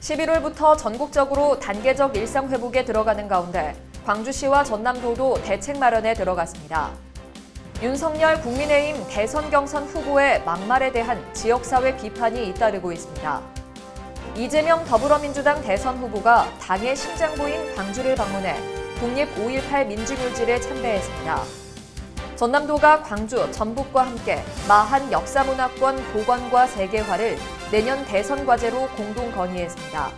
11월부터 전국적으로 단계적 일상 회복에 들어가는 가운데 광주시와 전남도도 대책 마련에 들어갔습니다. 윤석열 국민의힘 대선 경선 후보의 막말에 대한 지역사회 비판이 잇따르고 있습니다. 이재명 더불어민주당 대선 후보가 당의 심장부인 광주를 방문해 국립 5.18 민주묘지를 참배했습니다. 전남도가 광주, 전북과 함께 마한 역사문화권 복원과 재개화를 내년 대선 과제로 공동 건의했습니다.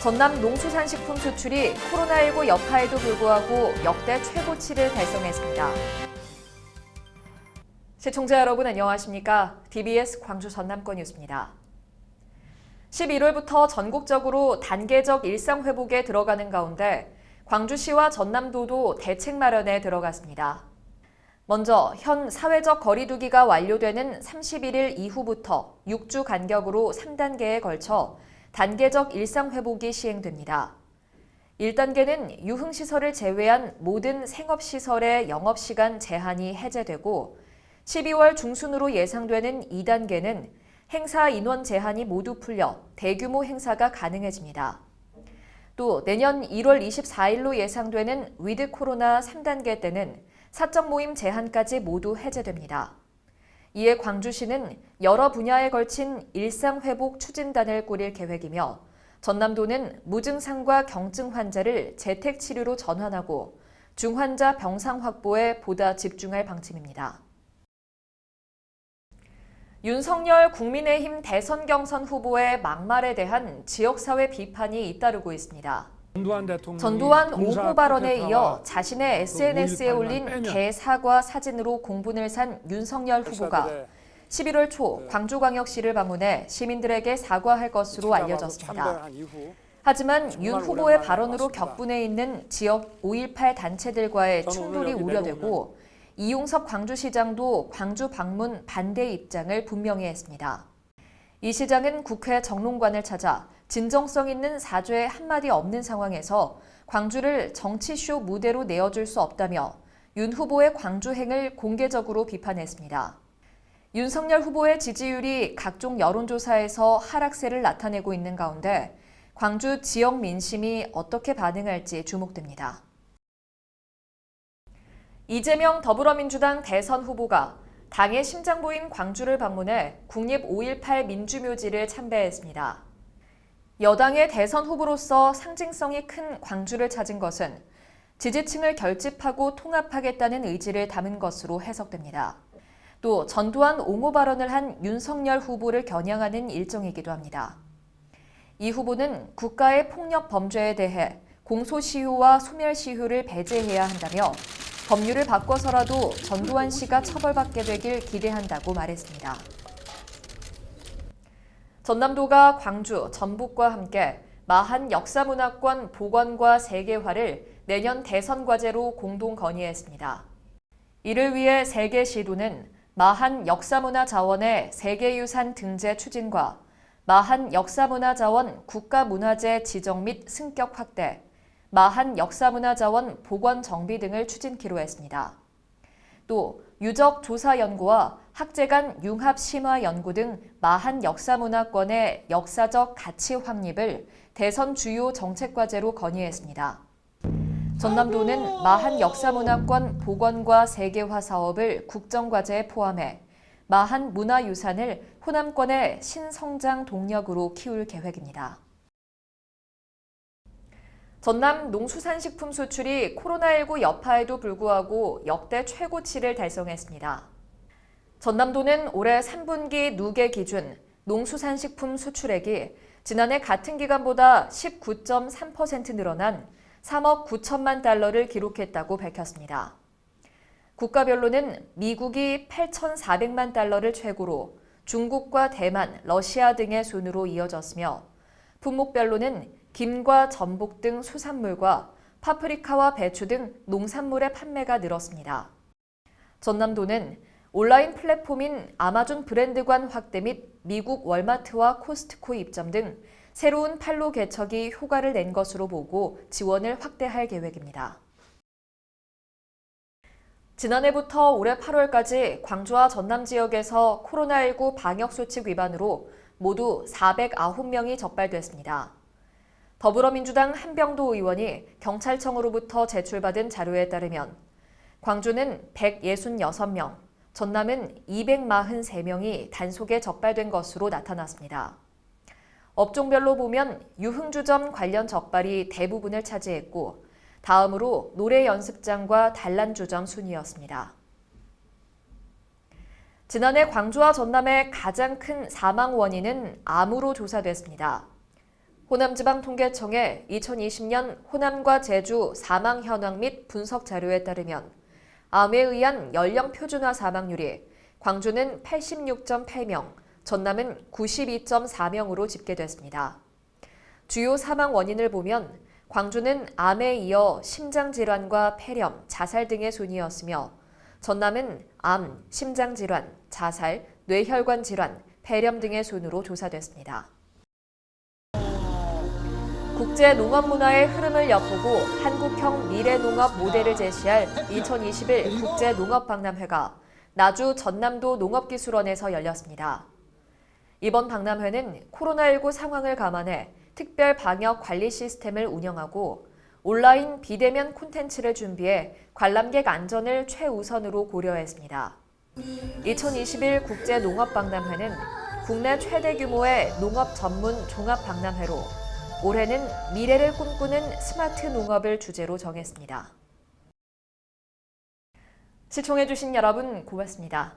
전남 농수산식품 수출이 코로나19 여파에도 불구하고 역대 최고치를 달성했습니다. 시청자 여러분 안녕하십니까? DBS 광주 전남권 뉴스입니다. 11월부터 전국적으로 단계적 일상 회복에 들어가는 가운데 광주시와 전남도도 대책 마련에 들어갔습니다. 먼저 현 사회적 거리 두기가 완료되는 31일 이후부터 6주 간격으로 3단계에 걸쳐 단계적 일상 회복이 시행됩니다. 1단계는 유흥시설을 제외한 모든 생업시설의 영업시간 제한이 해제되고 12월 중순으로 예상되는 2단계는 행사 인원 제한이 모두 풀려 대규모 행사가 가능해집니다. 또 내년 1월 24일로 예상되는 위드 코로나 3단계 때는 사적 모임 제한까지 모두 해제됩니다. 이에 광주시는 여러 분야에 걸친 일상회복 추진단을 꾸릴 계획이며 전남도는 무증상과 경증 환자를 재택치료로 전환하고 중환자 병상 확보에 보다 집중할 방침입니다. 윤석열 국민의힘 대선 경선 후보의 막말에 대한 지역사회 비판이 잇따르고 있습니다. 전두환 5호 발언에 이어 자신의 SNS에 올린 개사과 사진으로 공분을 산 윤석열 후보가 11월 초 광주광역시를 방문해 시민들에게 사과할 것으로 알려졌습니다. 하지만 윤 후보의 발언으로 격분해 있는 지역 5.18 단체들과의 충돌이 우려되고 이용섭 광주시장도 광주 방문 반대 입장을 분명히 했습니다. 이 시장은 국회 정론관을 찾아 진정성 있는 사죄 한마디 없는 상황에서 광주를 정치쇼 무대로 내어줄 수 없다며 윤 후보의 광주행을 공개적으로 비판했습니다. 윤석열 후보의 지지율이 각종 여론조사에서 하락세를 나타내고 있는 가운데 광주 지역 민심이 어떻게 반응할지 주목됩니다. 이재명 더불어민주당 대선 후보가 당의 심장부인 광주를 방문해 국립 5.18 민주묘지를 참배했습니다. 여당의 대선 후보로서 상징성이 큰 광주를 찾은 것은 지지층을 결집하고 통합하겠다는 의지를 담은 것으로 해석됩니다. 또 전두환 옹호 발언을 한 윤석열 후보를 겨냥하는 일정이기도 합니다. 이 후보는 국가의 폭력 범죄에 대해 공소시효와 소멸시효를 배제해야 한다며 법률을 바꿔서라도 전두환 씨가 처벌받게 되길 기대한다고 말했습니다. 전남도가 광주, 전북과 함께 마한 역사문화권 복원과 재개화를 내년 대선 과제로 공동 건의했습니다. 이를 위해 세 개 시도는 마한 역사문화자원의 세계유산 등재 추진과 마한 역사문화자원 국가문화재 지정 및 승격 확대, 마한 역사문화자원 복원 정비 등을 추진키로 했습니다. 또 유적 조사 연구와 학제간 융합 심화 연구 등 마한 역사문화권의 역사적 가치 확립을 대선 주요 정책 과제로 건의했습니다. 전남도는 마한 역사문화권 복원과 재개화 사업을 국정과제에 포함해 마한 문화유산을 호남권의 신성장 동력으로 키울 계획입니다. 전남 농수산식품 수출이 코로나19 여파에도 불구하고 역대 최고치를 달성했습니다. 전남도는 올해 3분기 누계 기준 농수산식품 수출액이 지난해 같은 기간보다 19.3% 늘어난 3억 9천만 달러를 기록했다고 밝혔습니다. 국가별로는 미국이 8,400만 달러를 최고로 중국과 대만, 러시아 등의 순으로 이어졌으며 품목별로는 김과 전복 등 수산물과 파프리카와 배추 등 농산물의 판매가 늘었습니다. 전남도는 온라인 플랫폼인 아마존 브랜드관 확대 및 미국 월마트와 코스트코 입점 등 새로운 판로 개척이 효과를 낸 것으로 보고 지원을 확대할 계획입니다. 지난해부터 올해 8월까지 광주와 전남 지역에서 코로나19 방역수칙 위반으로 모두 409명이 적발됐습니다. 더불어민주당 한병도 의원이 경찰청으로부터 제출받은 자료에 따르면 광주는 166명, 전남은 243명이 단속에 적발된 것으로 나타났습니다. 업종별로 보면 유흥주점 관련 적발이 대부분을 차지했고 다음으로 노래 연습장과 단란주점 순이었습니다. 지난해 광주와 전남의 가장 큰 사망 원인은 암으로 조사됐습니다. 호남지방통계청의 2020년 호남과 제주 사망 현황 및 분석 자료에 따르면 암에 의한 연령 표준화 사망률이 광주는 86.8명, 전남은 92.4명으로 집계됐습니다. 주요 사망 원인을 보면 광주는 암에 이어 심장질환과 폐렴, 자살 등의 순이었으며 전남은 암, 심장질환, 자살, 뇌혈관 질환, 폐렴 등의 순으로 조사됐습니다. 국제 농업 문화의 흐름을 엿보고 한국형 미래농업 모델을 제시할 2021 국제 농업 박람회가 나주 전남도 농업기술원에서 열렸습니다. 이번 박람회는 코로나19 상황을 감안해 특별 방역 관리 시스템을 운영하고 온라인 비대면 콘텐츠를 준비해 관람객 안전을 최우선으로 고려했습니다. 2021 국제 농업 박람회는 국내 최대 규모의 농업 전문 종합 박람회로 올해는 미래를 꿈꾸는 스마트 농업을 주제로 정했습니다. 시청해주신 여러분 고맙습니다.